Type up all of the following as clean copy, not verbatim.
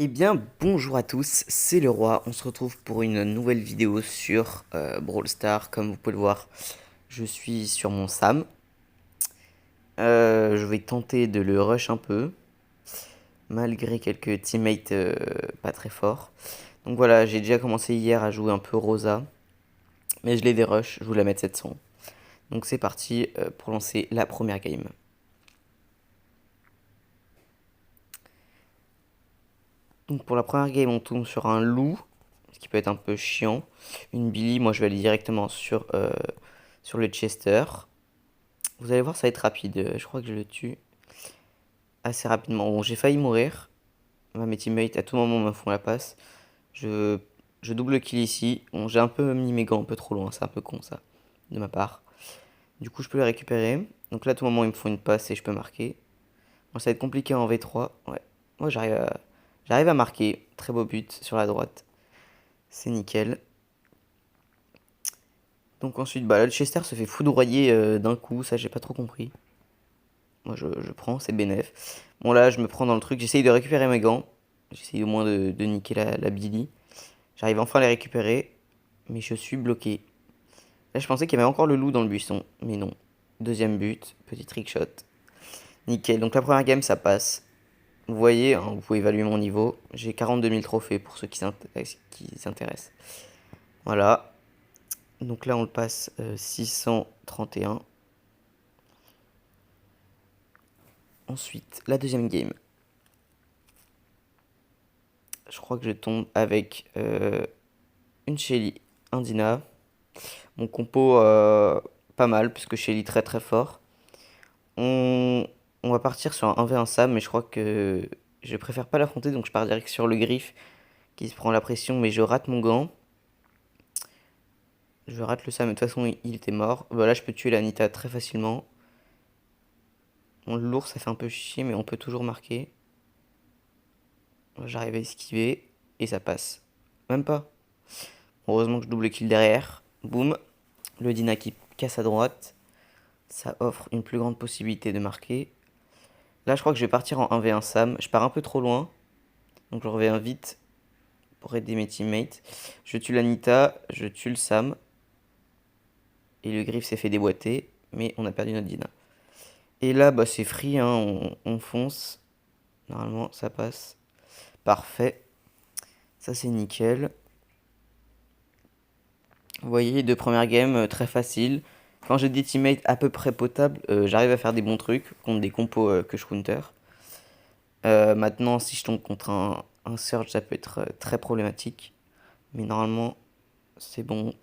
Eh bien, bonjour à tous, c'est le roi. On se retrouve pour une nouvelle vidéo sur Brawl Stars. Comme vous pouvez le voir, je suis sur mon Sam. Je vais tenter de le rush un peu, malgré quelques teammates pas très forts. Donc voilà, j'ai déjà commencé hier à jouer un peu Rosa, mais je l'ai dérush, je voulais la mettre 700. Donc c'est parti pour lancer la première game. Donc pour la première game, on tombe sur un loup, ce qui peut être un peu chiant. Une Billy, moi je vais aller directement sur le Chester. Vous allez voir, ça va être rapide. Je crois que je le tue assez rapidement. Bon, j'ai failli mourir. Mes teammates, à tout moment, me font la passe. Je, je double kill ici. Bon, j'ai un peu mis mes gants un peu trop loin. C'est un peu con, ça, de ma part. Du coup, je peux les récupérer. Donc là, à tout moment, ils me font une passe et je peux marquer. Bon, ça va être compliqué en V3. Ouais. Moi, j'arrive à marquer. Très beau but sur la droite. C'est nickel. Donc ensuite, bah, là, le Chester se fait foudroyer d'un coup. Ça, j'ai pas trop compris. Moi, je prends, c'est bénef. Bon, là, je me prends dans le truc. J'essaye de récupérer mes gants. J'essaye au moins de niquer la Billy. J'arrive enfin à les récupérer. Mais je suis bloqué. Là, je pensais qu'il y avait encore le loup dans le buisson. Mais non. Deuxième but. Petit trick shot. Nickel. Donc, la première game, ça passe. Vous voyez, hein, vous pouvez évaluer mon niveau. J'ai 42 000 trophées pour ceux qui s'intéressent. Voilà. Donc là, on le passe 631. Ensuite, la deuxième game. Je crois que je tombe avec une Shelly, un Dina. Mon compo, pas mal, puisque Shelly très très fort. On va partir sur un 1v1 Sam, mais je crois que je préfère pas l'affronter, donc je pars direct sur le Griff qui se prend la pression, mais je rate mon gant. Je rate le Sam, mais de toute façon il était mort. Bah, là, je peux tuer la Nita très facilement. Bon, l'ours, ça fait un peu chier, mais on peut toujours marquer. J'arrive à esquiver, et ça passe. Même pas. Heureusement que je double kill derrière. Boum. Le Dina qui casse à droite. Ça offre une plus grande possibilité de marquer. Là, je crois que je vais partir en 1v1 Sam. Je pars un peu trop loin. Donc, je reviens vite pour aider mes teammates. Je tue l'Anita, je tue le Sam. Et le Griff s'est fait déboîter. Mais on a perdu notre Dina. Et là, bah, c'est free, hein, on fonce. Normalement, ça passe. Parfait. Ça, c'est nickel. Vous voyez, les deux premières games, très faciles. Quand j'ai des teammates à peu près potables, j'arrive à faire des bons trucs contre des compos que je counter. Maintenant, si je tombe contre un Surge, ça peut être très problématique. Mais normalement, c'est bon.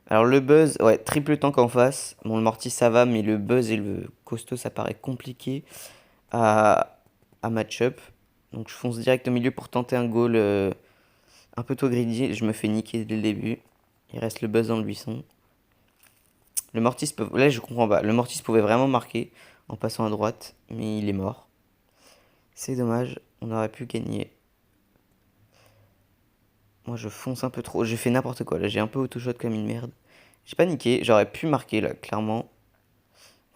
Alors le buzz, ouais, triple tank en face. Bon, le mortis ça va, mais le buzz et le costaud, ça paraît compliqué à match-up. Donc je fonce direct au milieu pour tenter un goal un peu trop greedy. Je me fais niquer dès le début. Il reste le buzz dans le buisson. Le mortis peut... Là, je comprends pas. Le mortis pouvait vraiment marquer en passant à droite, mais il est mort. C'est dommage, on aurait pu gagner. Moi, je fonce un peu trop. J'ai fait n'importe quoi. Là, j'ai un peu auto-shot comme une merde. J'ai pas niqué. J'aurais pu marquer, là, clairement.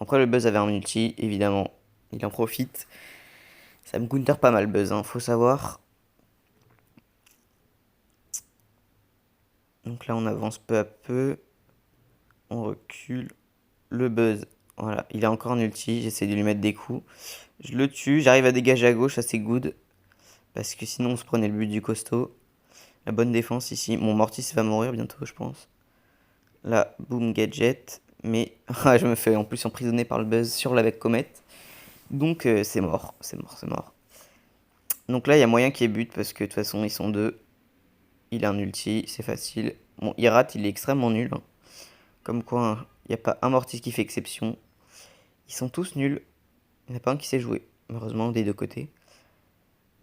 Après, le Buzz avait un ulti, évidemment. Il en profite. Ça me counter pas mal, Buzz, hein, faut savoir. Donc là, on avance peu à peu. On recule. Le Buzz, voilà. Il a encore un ulti. J'essaie de lui mettre des coups. Je le tue. J'arrive à dégager à gauche. Ça, c'est good. Parce que sinon, on se prenait le but du costaud. La bonne défense ici. Mon Mortis va mourir bientôt, je pense. Là, boom, gadget. Mais je me fais en plus emprisonner par le Buzz sur la comète. Donc c'est mort, c'est mort, c'est mort. Donc là, il y a moyen qu'il y ait but parce que de toute façon, ils sont deux. Il a un ulti, c'est facile. Bon, il rate, il est extrêmement nul, hein. Comme quoi, hein, il n'y a pas un Mortis qui fait exception. Ils sont tous nuls. Il n'y en a pas un qui sait jouer, heureusement, des deux côtés.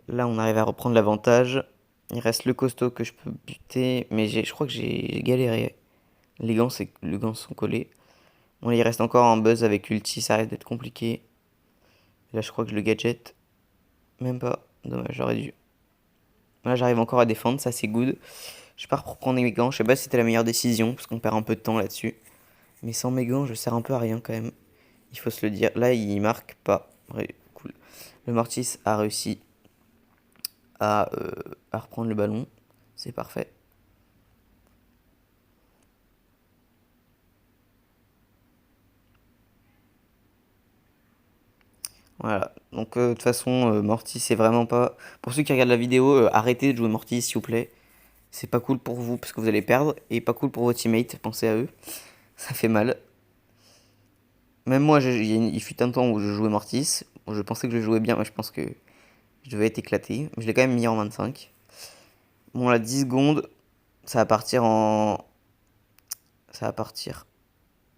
Là, on arrive à reprendre l'avantage. Il reste le costaud que je peux buter, mais je crois que j'ai galéré. Les gants sont collés. Bon, là, il reste encore un buzz avec ulti, ça risque d'être compliqué. Là, je crois que je le gadget. Même pas. Dommage, j'aurais dû. Là, j'arrive encore à défendre, ça c'est good. Je pars pour prendre mes gants. Je sais pas si c'était la meilleure décision, parce qu'on perd un peu de temps là-dessus. Mais sans mes gants, je sers un peu à rien quand même. Il faut se le dire. Là, il marque pas. Ouais, cool. Le Mortis a réussi à reprendre le ballon. C'est parfait. Voilà, donc de toute façon, Mortis, c'est vraiment pas... Pour ceux qui regardent la vidéo, arrêtez de jouer Mortis, s'il vous plaît. C'est pas cool pour vous, parce que vous allez perdre, et pas cool pour vos teammates, pensez à eux. Ça fait mal. Même moi, il fut un temps où je jouais Mortis. Je pensais que je jouais bien, mais je pense que je devais être éclaté. Je l'ai quand même mis en 25. Bon, là, 10 secondes, ça va partir en... Ça va partir...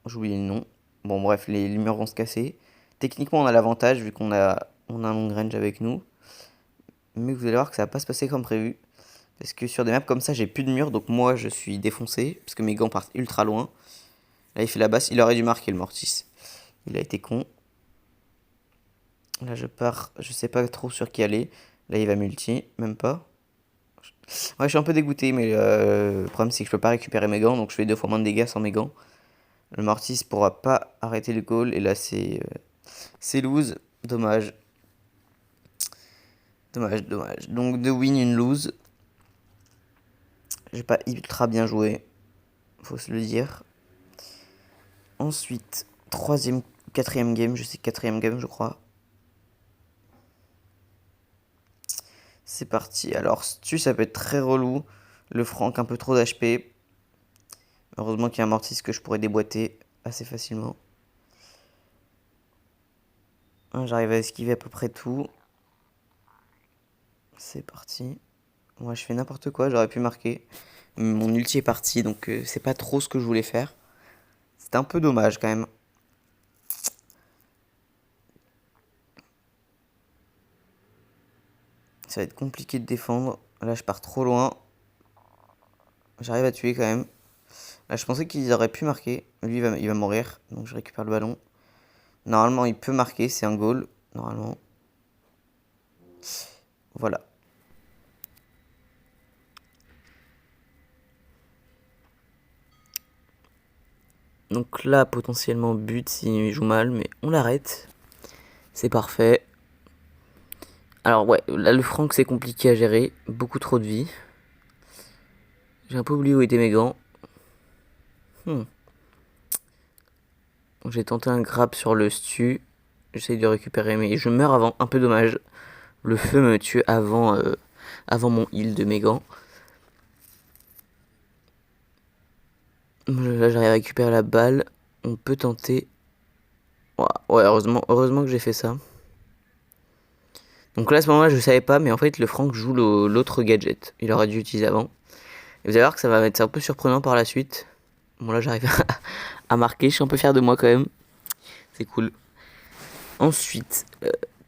J'ai oublié le nom. Bon, bref, les murs vont se casser. Techniquement, on a l'avantage, vu on a un long range avec nous. Mais vous allez voir que ça va pas se passer comme prévu. Parce que sur des maps comme ça, j'ai plus de murs, donc moi, je suis défoncé. Parce que mes gants partent ultra loin. Là, il fait la basse. Il aurait dû marquer le Mortis. Il a été con. Là, je pars. Je sais pas trop sur qui aller. Là, il va multi. Même pas. Ouais, je suis un peu dégoûté, mais le problème, c'est que je peux pas récupérer mes gants. Donc, je fais 2 fois moins de dégâts sans mes gants. Le Mortis pourra pas arrêter le goal. Et là, c'est lose. Dommage. Dommage, dommage. Donc, 2 wins, une lose. J'ai pas ultra bien joué. Faut se le dire. Ensuite, quatrième game. Je sais, quatrième game, je crois. C'est parti. Alors, Stu, ça peut être très relou. Le Franck, un peu trop d'HP. Heureusement qu'il y a un Mortis que je pourrais déboîter assez facilement. J'arrive à esquiver à peu près tout. C'est parti. Moi, je fais n'importe quoi, j'aurais pu marquer. Mon ulti est parti, donc c'est pas trop ce que je voulais faire. C'est un peu dommage quand même. Ça va être compliqué de défendre. Là, je pars trop loin. J'arrive à tuer quand même. Là, je pensais qu'ils auraient pu marquer. Lui, il va mourir, donc je récupère le ballon. Normalement, il peut marquer, c'est un goal. Normalement. Voilà. Donc là, potentiellement but s'il joue mal, mais on l'arrête. C'est parfait. Alors ouais, là le Franck c'est compliqué à gérer. Beaucoup trop de vie. J'ai un peu oublié où étaient mes gants. Donc j'ai tenté un grab sur le Stu. J'essaye de récupérer, mais je meurs avant. Un peu dommage. Le feu me tue avant mon heal de mes gants. Là j'arrive à récupérer la balle. On peut tenter. Ouais, heureusement que j'ai fait ça. Donc là à ce moment-là je savais pas, mais en fait le Franck joue l'autre gadget. Il aurait dû l'utiliser avant. Et vous allez voir que ça va être un peu surprenant par la suite. Bon là j'arrive à marquer, je suis un peu fier de moi quand même. C'est cool. Ensuite,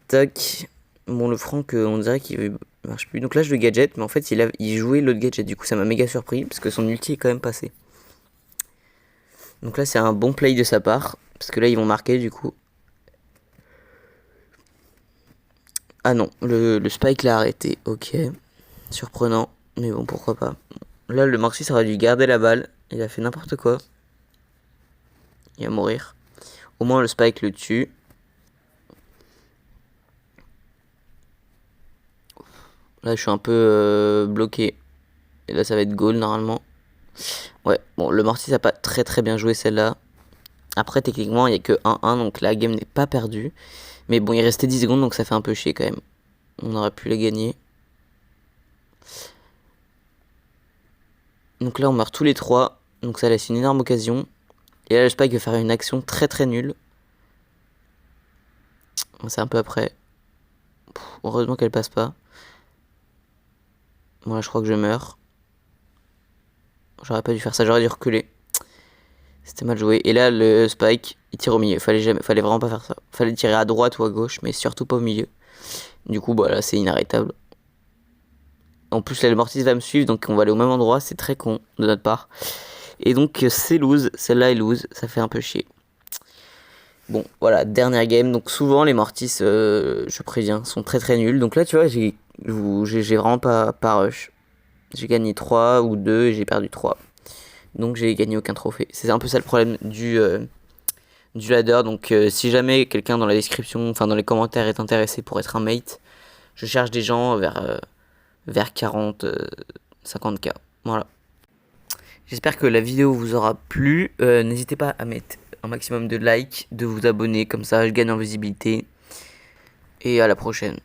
tac. Bon le Franck on dirait qu'il marche plus. Donc là je le gadget, mais en fait il jouait l'autre gadget. Du coup ça m'a méga surpris parce que son ulti est quand même passé. Donc là c'est un bon play de sa part. Parce que là ils vont marquer du coup. Ah non, le spike l'a arrêté, ok. Surprenant, mais bon pourquoi pas. Là le Mortis aurait dû garder la balle. Il a fait n'importe quoi. Il va mourir. Au moins le spike le tue. Là je suis un peu bloqué. Et là ça va être goal normalement. Ouais, bon le Mortis a pas très bien joué celle-là. Après techniquement il n'y a que 1-1 donc la game n'est pas perdue. Mais bon il restait 10 secondes donc ça fait un peu chier quand même. On aurait pu la gagner. Donc là on meurt tous les trois. Donc ça laisse une énorme occasion. Et là le spike va faire une action très nulle. C'est un peu après. Heureusement qu'elle passe pas. Bon là je crois que je meurs. J'aurais pas dû faire ça, j'aurais dû reculer. C'était mal joué. Et là le spike, il tire au milieu. Fallait vraiment pas faire ça. Fallait tirer à droite ou à gauche, mais surtout pas au milieu. Du coup bah là c'est inarrêtable. En plus là le Mortis va me suivre, donc on va aller au même endroit. C'est très con de notre part. Et donc c'est lose, celle-là est lose. Ça fait un peu chier. Bon voilà, dernière game. Donc souvent les Mortis, je préviens, sont très nuls. Donc là tu vois j'ai vraiment pas rush. J'ai gagné 3 ou 2 et j'ai perdu 3. Donc j'ai gagné aucun trophée. C'est un peu ça le problème du ladder. Donc si jamais quelqu'un dans la description, enfin dans les commentaires est intéressé pour être un mate, je cherche des gens vers vers 40, 50K. Voilà. J'espère que la vidéo vous aura plu. N'hésitez pas à mettre un maximum de likes, de vous abonner, comme ça je gagne en visibilité. Et à la prochaine.